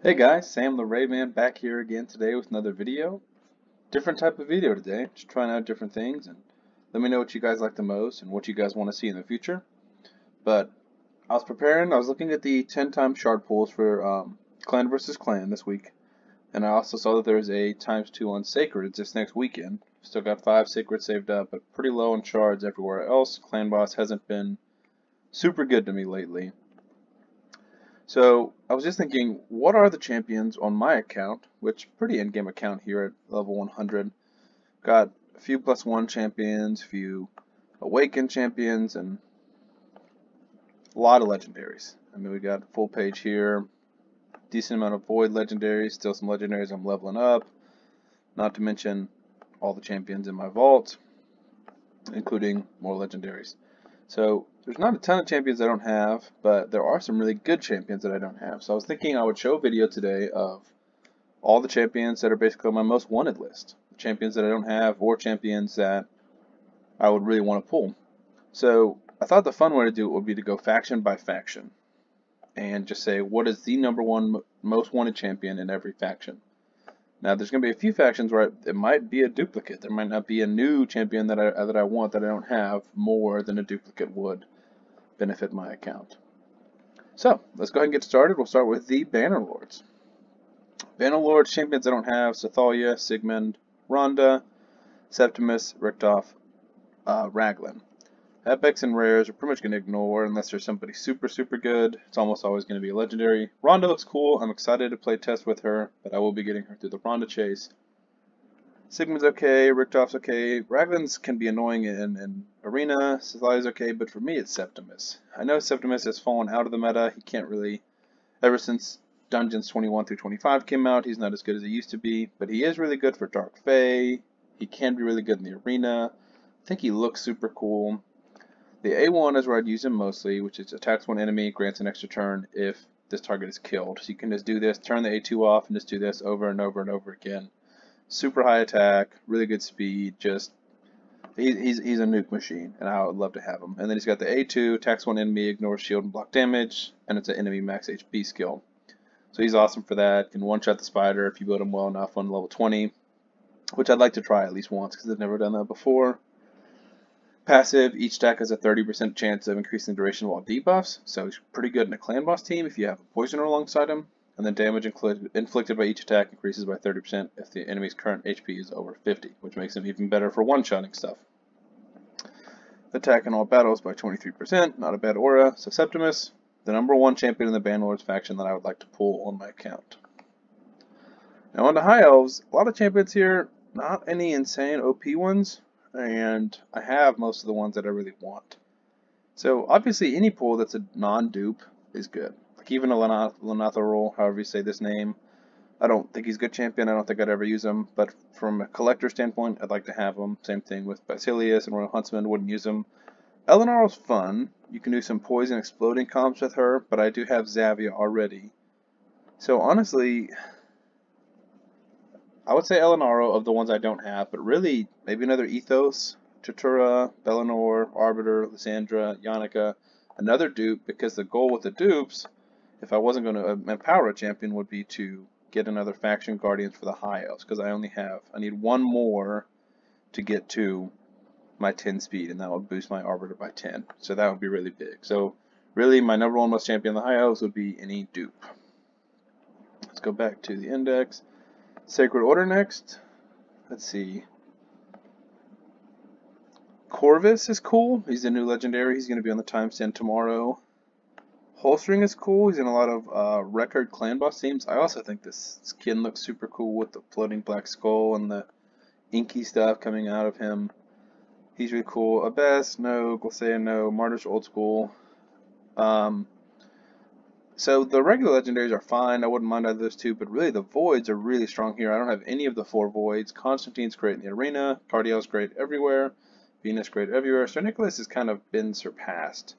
Hey guys, Sam the Rayman back here again today with another video. Different type of video today, just trying out different things and let me know what you guys like the most and what you guys want to see in the future. But I was looking at the 10 times shard pools for Clan versus Clan this week. And I also saw that there's a times 2 on Sacreds this next weekend. Still got 5 Sacreds saved up, but pretty low on shards everywhere else. Clan Boss hasn't been super good to me lately. So I was just thinking, what are the champions on my account, which pretty in-game account here at level 100. Got a few +1 champions, a few awakened champions, and a lot of legendaries. I mean, we got a full page here, decent amount of void legendaries, still some legendaries I'm leveling up, not to mention all the champions in my vault, including more legendaries. So there's not a ton of champions I don't have, but there are some really good champions that I don't have. So I was thinking I would show a video today of all the champions that are basically on my most wanted list. Champions that I don't have or champions that I would really want to pull. So I thought the fun way to do it would be to go faction by faction and just say what is the #1 most wanted champion in every faction. Now there's going to be a few factions where it might be a duplicate. There might not be a new champion that I want that I don't have more than a duplicate would benefit my account. So let's go ahead and get started. We'll start with the Bannerlords. Bannerlords champions I don't have: Sathalia, Sigmund, Rhonda, Septimus, Richtof, Raglan. Epics and rares are pretty much going to ignore unless there's somebody super good. It's almost always going to be a legendary. Rhonda looks cool. I'm excited to play test with her, but I will be getting her through the Rhonda chase. Sigmund's okay, Richtof's okay. Raglan's can be annoying in Arena. Sathalia's okay, but for me it's Septimus. I know Septimus has fallen out of the meta. He can't really, ever since Dungeons 21 through 25 came out, he's not as good as he used to be, but he is really good for Dark Fae. He can be really good in the Arena. I think he looks super cool. The A1 is where I'd use him mostly, which is attacks one enemy, grants an extra turn if this target is killed. So you can just do this, turn the A2 off, and just do this over and over and over again. Super high attack, really good speed, just he's a nuke machine, and I would love to have him. And then he's got the A2, attacks one enemy, ignores shield and block damage, and it's an enemy max HP skill. So he's awesome for that. Can one-shot the spider if you build him well enough on level 20, which I'd like to try at least once because I've never done that before. Passive, each stack has a 30% chance of increasing duration while debuffs, so he's pretty good in a clan boss team if you have a poisoner alongside him. And then damage inflicted by each attack increases by 30% if the enemy's current HP is over 50, which makes him even better for one-shotting stuff. Attack in all battles by 23%, not a bad aura. So Septimus, the #1 champion in the Bannerlords faction that I would like to pull on my account. Now on to High Elves, a lot of champions here, not any insane OP ones, and I have most of the ones that I really want. So obviously any pool that's a non-dupe is good. Like even a Lenatharol, however you say this name, I don't think he's a good champion. I don't think I'd ever use him, but from a collector standpoint, I'd like to have him. Same thing with Basilius and Royal Huntsman, wouldn't use him. Eleanor's fun. You can do some poison exploding comps with her, but I do have Zavia already. So honestly, I would say Elenaro of the ones I don't have, but really maybe another Ethos, Tutura, Bellinor, Arbiter, Lysandra, Yannica, another dupe, because the goal with the dupes, if I wasn't going to empower a champion, would be to get another faction guardians for the High Elves, because I need one more to get to my 10 speed, and that would boost my Arbiter by 10, so that would be really big. So really my #1 most champion in the High Elves would be any dupe. Let's go back to the index. Sacred Order next. Let's see. Corvus is cool. He's a new legendary. He's going to be on the timestamp tomorrow. Holstring is cool. He's in a lot of record clan boss teams. I also think this skin looks super cool with the floating black skull and the inky stuff coming out of him. He's really cool. Abbess, no. Glacea, no. Martyrs, old school. So the regular legendaries are fine. I wouldn't mind either of those two, but really the voids are really strong here. I don't have any of the 4 voids. Constantine's great in the arena. Cardiel's great everywhere. Venus great everywhere. Sir Nicholas has kind of been surpassed.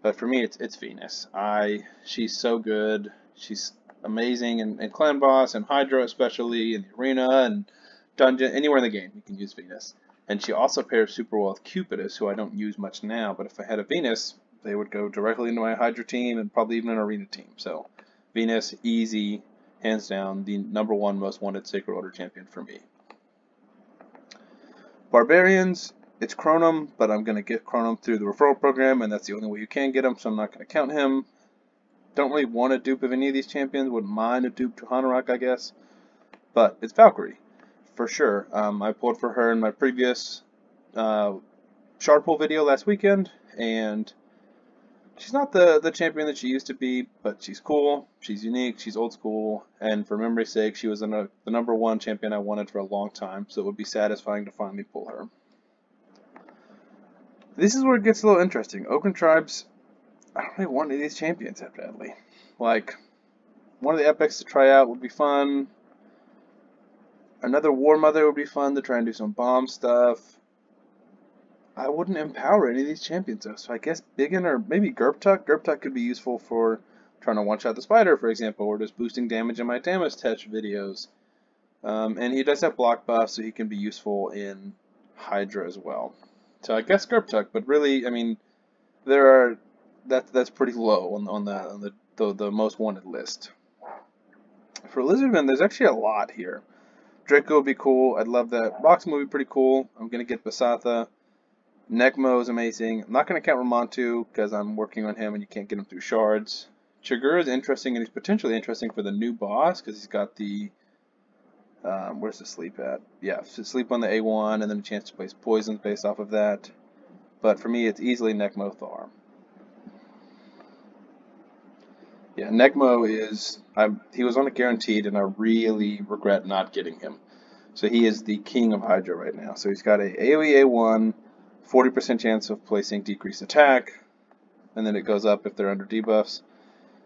But for me, it's Venus. She's so good. She's amazing in Clan Boss and Hydra especially, in the arena and dungeon, anywhere in the game you can use Venus. And she also pairs super well with Cupidus, who I don't use much now, but if I had a Venus, they would go directly into my Hydra team and probably even an Arena team. So Venus, easy. hands down, the #1 most wanted Sacred Order champion for me. Barbarians, it's Chronom, but I'm going to get Chronom through the referral program, and that's the only way you can get him, so I'm not going to count him. Don't really want a dupe of any of these champions. Wouldn't mind a dupe to Hanorok, I guess. But it's Valkyrie, for sure. I pulled for her in my previous shard pull video last weekend, and she's not the champion that she used to be, but she's cool, she's unique, she's old school, and for memory's sake, she was the #1 champion I wanted for a long time, so it would be satisfying to finally pull her. This is where it gets a little interesting. Ogren Tribes, I don't really want any of these champions that badly. Like, one of the epics to try out would be fun. Another War Mother would be fun to try and do some bomb stuff. I wouldn't empower any of these champions though, so I guess Biggin or maybe Gerptuk. Gerptuk could be useful for trying to one-shot the spider, for example, or just boosting damage in my damage test videos. And he does have block buff, so he can be useful in Hydra as well. So I guess Gerptuk, but really, I mean, that's pretty low on the most wanted list. For Lizardmen, there's actually a lot here. Draco would be cool. I'd love that. Roxxon would be pretty cool. I'm gonna get Basatha. Nekmo is amazing. I'm not gonna count Ramontu because I'm working on him and you can't get him through shards. Chigurh is interesting, and he's potentially interesting for the new boss because he's got the where's the sleep at? Yeah, so sleep on the A1 and then a chance to place poisons based off of that. But for me, it's easily Nekmo Thar. Yeah, Nekmo is, he was on a guaranteed, and I really regret not getting him. So he is the king of Hydra right now. So he's got a AoE A1, 40% chance of placing decreased attack, and then it goes up if they're under debuffs.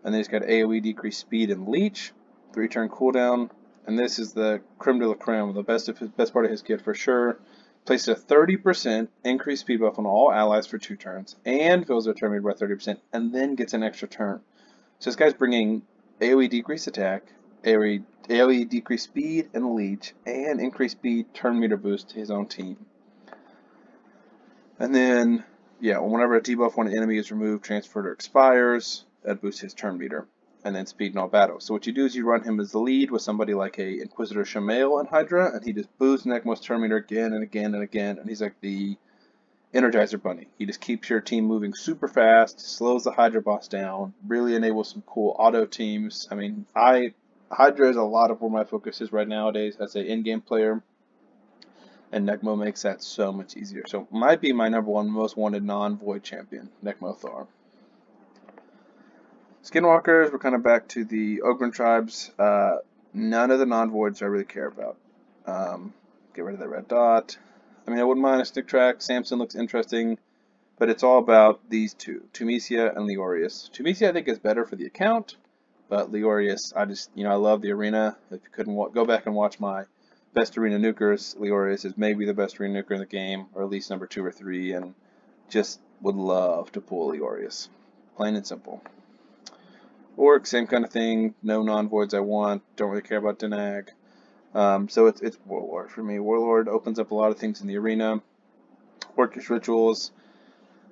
And then he's got AoE decreased speed and leech, 3-turn cooldown. And this is the creme de la creme, the best part of his kit for sure. Places a 30% increased speed buff on all allies for 2 turns, and fills their turn meter by 30%, and then gets an extra turn. So this guy's bringing AoE decreased attack, AoE decreased speed and leech, and increased speed turn meter boost to his own team. And then, yeah, whenever a debuff on an enemy is removed, transferred, or expires, that boosts his turn meter. And then speed in all battles. So what you do is you run him as the lead with somebody like a Inquisitor Shamail and Hydra, and he just boosts Nekmo's turn meter again and again and again, and he's like the Energizer Bunny. He just keeps your team moving super fast, slows the Hydra boss down, really enables some cool auto teams. I mean, Hydra is a lot of where my focus is right nowadays as an in-game player, and Nekmo makes that so much easier. So might be my #1 most wanted non-void champion, Nekmo Thar. Skinwalkers, we're kind of back to the Ogren Tribes. None of the non-voids I really care about. Get rid of the red dot. I mean, I wouldn't mind a stick track. Samson looks interesting, but it's all about these two, Tumecia and Leorius. Tumecia I think is better for the account, but Leorius, I love the arena. If you couldn't go back and watch my best arena nukers, Leorius is maybe the best arena nuker in the game, or at least number 2 or 3, and just would love to pull Leorius. Plain and simple. Orc, same kind of thing. No non-voids I want. Don't really care about Denag. So it's Warlord for me. Warlord opens up a lot of things in the arena. Orcish rituals,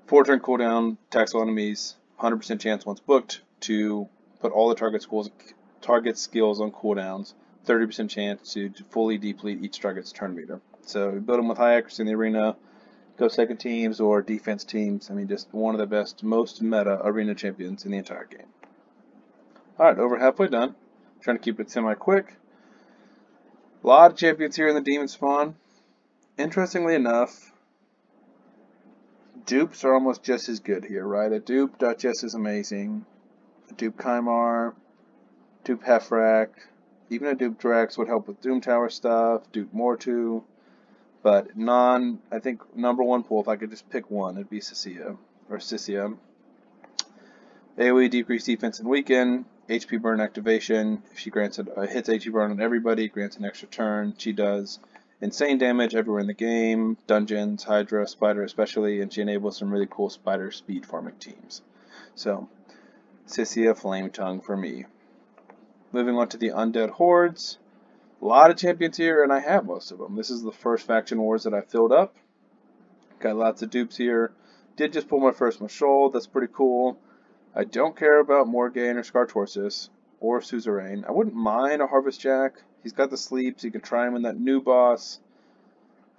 4-turn cooldown, attacks all enemies, 100% chance once booked to put all the target skills on cooldowns, 30% chance to fully deplete each target's turn meter. So we build them with high accuracy in the arena, go second teams or defense teams. I mean, just one of the best, most meta arena champions in the entire game. Alright, over halfway done. Trying to keep it semi-quick. A lot of champions here in the Demon Spawn. Interestingly enough, dupes are almost just as good here, right? A dupe Duchess is amazing. A dupe Kymar, dupe Heffrak, even a dupe Drax would help with Doom Tower stuff, dupe Mortu. But I think #1 pull, if I could just pick one, it'd be Sissia. AoE decreased defense and weaken, HP burn activation. If she hits HP burn on everybody, grants an extra turn. She does insane damage everywhere in the game, dungeons, Hydra, Spider especially, and she enables some really cool Spider speed farming teams. So, Sissia Flame Tongue for me. Moving on to the Undead Hordes. A lot of champions here, and I have most of them. This is the first faction wars that I filled up. Got lots of dupes here. Did just pull my first Mashol, that's pretty cool. I don't care about Morgaine or Skartorsis or Suzerain. I wouldn't mind a Harvest Jack. He's got the sleeps. You can try him in that new boss.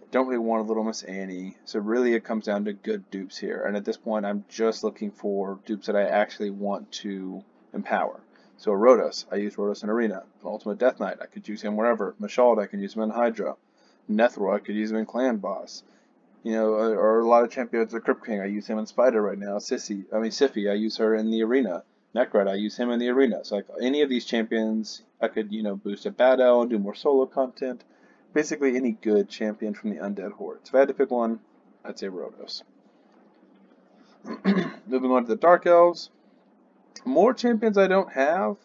I don't really want a Little Miss Annie. So really it comes down to good dupes here. And at this point, I'm just looking for dupes that I actually want to empower. So a Rhodos. I use Rhodos in Arena. An Ultimate Death Knight. I could use him wherever. Mashald, I can use him in Hydra. Nethril, I could use him in Clan Boss. You know, or a lot of champions, the Crypt King, I use him in Spider right now. Siphi, I use her in the arena. Necrot, I use him in the arena. So like any of these champions, I could, you know, boost at Battle and do more solo content. Basically any good champion from the Undead Horde. So if I had to pick one, I'd say Rhodos. Moving on to the Dark Elves. More champions I don't have.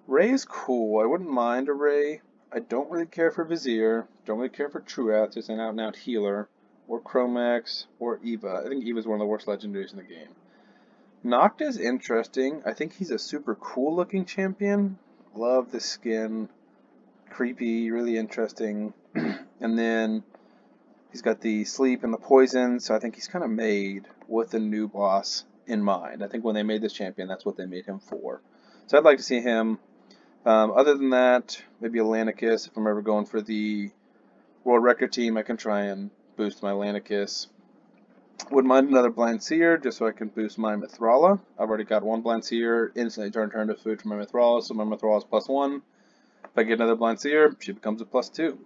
Ray's cool. I wouldn't mind a Ray. I don't really care for Vizier, don't really care for Truath, just an out-and-out healer, or Chromax, or Eva. I think Eva's one of the worst legendaries in the game. Noct is interesting. I think he's a super cool-looking champion. Love the skin. Creepy, really interesting. And then he's got the sleep and the poison, so I think he's kind of made with the new boss in mind. I think when they made this champion, that's what they made him for. So I'd like to see him. Other than that, maybe a Lanicus. If I'm ever going for the World Record team, I can try and boost my Lanicus. Wouldn't mind another Blind Seer, just so I can boost my Mithrala. I've already got one Blind Seer, instantly turn to food for my Mithrala, so my Mithrala is +1. If I get another Blind Seer, she becomes a +2. So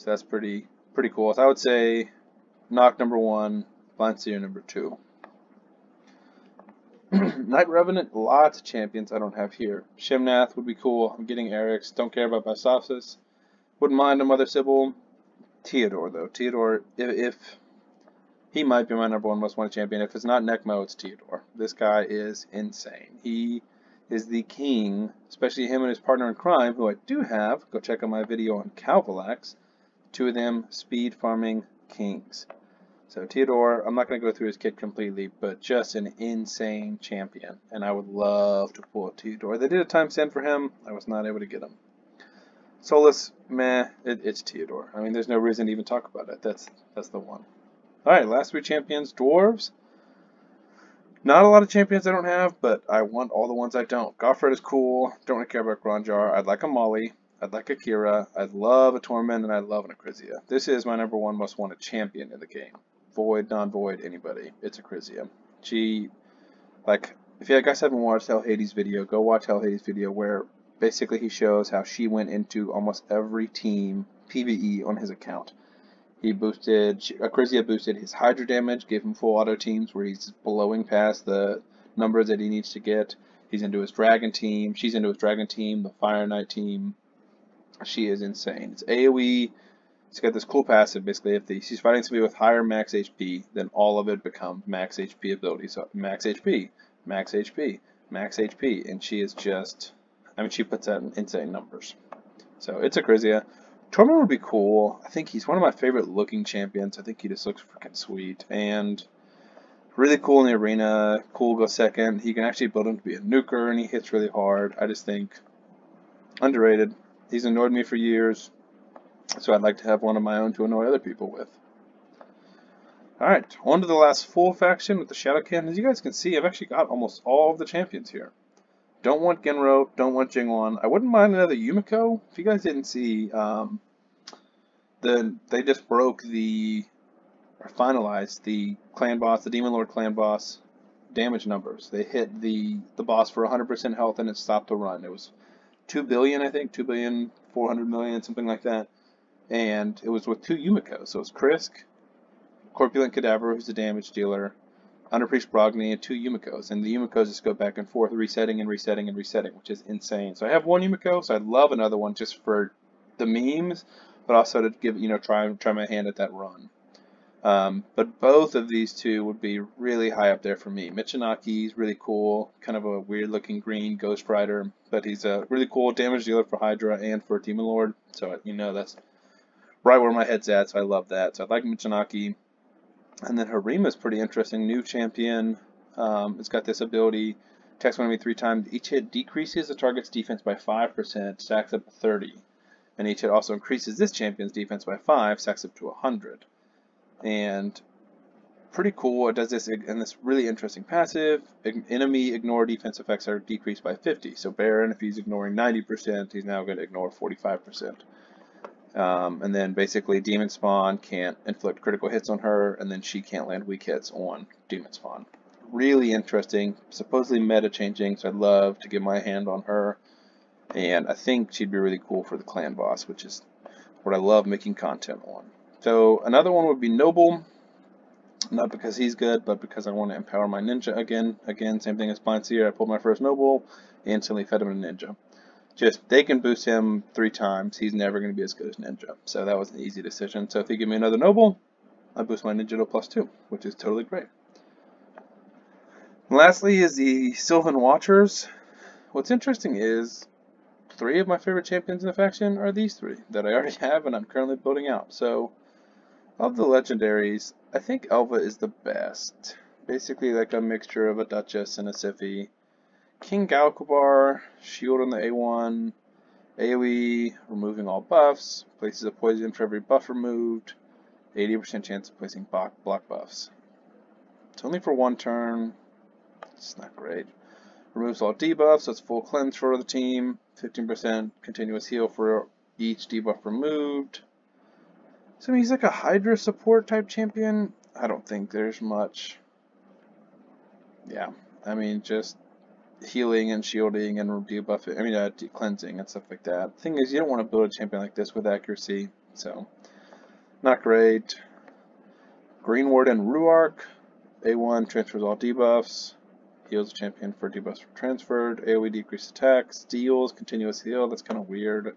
that's pretty cool. So I would say Noct #1, Blind Seer #2. Night Revenant, lots of champions I don't have here. Shimnath would be cool. I'm getting Eric's. Don't care about Bysopsis. Wouldn't mind a Mother Sybil. Theodore, though. Theodore, if he might be my #1 most wanted champion. If it's not Necmo, it's Theodore. This guy is insane. He is the king, especially him and his partner in crime, who I do have. Go check out my video on Calvalax. Two of them speed farming kings. So Theodore, I'm not going to go through his kit completely, but just an insane champion. And I would love to pull a Theodore. They did a time send for him. I was not able to get him. Solus, meh, it's Theodore. I mean, there's no reason to even talk about it. That's the one. Alright, last 3 champions. Dwarves. Not a lot of champions I don't have, but I want all the ones I don't. Goffred is cool. Don't really care about Gronjar. I'd like a Molly. I'd like a Kira. I'd love a Torment, and I'd love an Acrisia. This is my #1 most wanted champion in the game. Void, non-void, anybody. It's Acrisia. She, like, if you guys haven't watched Hell Hades' video, go watch Hell Hades' video where basically he shows how she went into almost every team PvE on his account. Acrisia boosted his Hydra damage, gave him full auto teams where he's blowing past the numbers that he needs to get. He's into his Dragon team. She's into his Dragon team, the Fire Knight team. She is insane. It's AoE. It's got this cool passive, basically, if she's fighting somebody with higher max HP, then all of it becomes max HP abilities. So max HP, max HP, max HP, and she is just, I mean, she puts out insane numbers. So it's Acrisia. Torment would be cool. I think he's one of my favorite looking champions. I think he just looks freaking sweet. And really cool in the arena. Cool go second. He can actually build him to be a nuker, and he hits really hard. I just think underrated. He's annoyed me for years. So I'd like to have one of my own to annoy other people with. Alright, on to the last full faction with the Shadowkin. As you guys can see, I've actually got almost all of the champions here. Don't want Genro, don't want Jingwon. I wouldn't mind another Yumiko. If you guys didn't see, they just broke or finalized the clan boss, the Demon Lord clan boss damage numbers. They hit the boss for 100% health and it stopped the run. It was 2 billion, I think, 2,400,000,000, something like that. And it was with 2 Yumikos. So it's Krisk, Corpulent Cadaver, who's the damage dealer, Underpriest Brogni, and 2 Yumikos. And the Yumikos just go back and forth, resetting and resetting and resetting, which is insane. So I have 1 Yumiko, so I'd love another one just for the memes, but also to give, try my hand at that run. But both of these 2 would be really high up there for me. Michinaki's really cool, kind of a weird looking green Ghost Rider, but he's a really cool damage dealer for Hydra and for Demon Lord. So, that's right where my head's at, so I love that. So I like Michinaki. And then Harima's pretty interesting. New champion. It's got this ability. Attacks one enemy 3 times. Each hit decreases the target's defense by 5%, stacks up to 30. And each hit also increases this champion's defense by 5, stacks up to 100. And pretty cool. It does this in this really interesting passive. Enemy ignore defense effects are decreased by 50. So Baron, if he's ignoring 90%, he's now going to ignore 45%. And then basically Demon Spawn can't inflict critical hits on her, and then she can't land weak hits on Demon Spawn. Really interesting, supposedly meta changing, so I'd love to get my hand on her. And I think she'd be really cool for the clan boss, which is what I love making content on. So another one would be Noble. Not because he's good, but because I want to empower my ninja again. Again, same thing as Blind Seer. I pulled my first Noble, instantly fed him a ninja. Just, they can boost him 3 times. He's never going to be as good as Ninja. So that was an easy decision. So if you give me another Noble, I boost my Ninja to +2, which is totally great. And lastly is the Sylvan Watchers. What's interesting is 3 of my favorite champions in the faction are these 3 that I already have and I'm currently building out. So of the legendaries, I think Elva is the best. Basically like a mixture of a Duchess and a Siphi. King Galkabar, shield on the A1, AoE, removing all buffs, places a poison for every buff removed, 80% chance of placing block buffs. It's only for 1 turn, it's not great. Removes all debuffs, so it's full cleanse for the team, 15% continuous heal for each debuff removed. So he's like a Hydra support type champion. I don't think there's much. Yeah, I mean just healing and shielding and debuffing, cleansing and stuff like that. The thing is, you don't want to build a champion like this with accuracy, so not great. Green Ward and Ruark. A1 transfers all debuffs, heals the champion for debuffs transferred. AoE decreased attack, steals, continuous heal. That's kind of weird.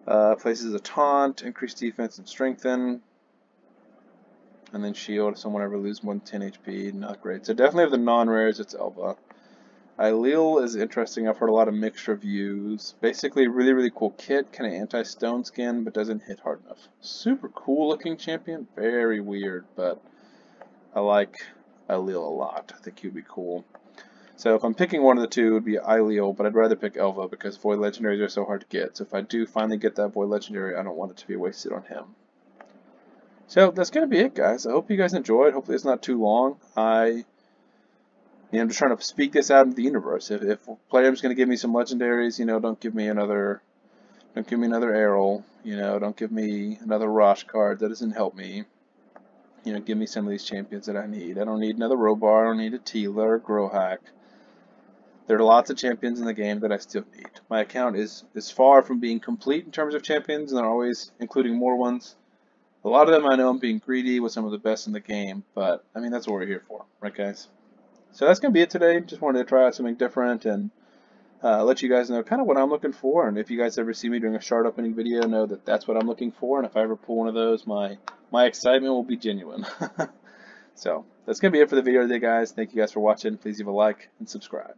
Places a taunt, increased defense and strengthen. And then shield, so whenever lose more than 10 HP, not great. So definitely of the non-rares, it's Elva. Ailil is interesting. I've heard a lot of mixed reviews. Basically, really cool kit, kind of anti-stone skin, but doesn't hit hard enough. Super cool looking champion, very weird, but I like Ailil a lot. I think he would be cool. So if I'm picking one of the 2, it would be Ailil, but I'd rather pick Elva because Void Legendaries are so hard to get. So if I do finally get that Void Legendary, I don't want it to be wasted on him. So that's going to be it, guys. I hope you guys enjoyed. Hopefully it's not too long. I'm just trying to speak this out into the universe. If Player's going to give me some legendaries, don't give me another Errol, don't give me another Rosh card. That doesn't help me. Give me some of these champions that I need. I don't need another Robar. I don't need a Tila or Grohack. There are lots of champions in the game that I still need. My account is far from being complete in terms of champions, and they're always including more ones. A lot of them I know I'm being greedy with some of the best in the game, but that's what we're here for, right, guys? So that's going to be it today. Just wanted to try out something different and let you guys know kind of what I'm looking for. And if you guys ever see me doing a shard opening video, know that that's what I'm looking for. And if I ever pull one of those, my excitement will be genuine. So that's going to be it for the video today, guys. Thank you guys for watching. Please leave a like and subscribe.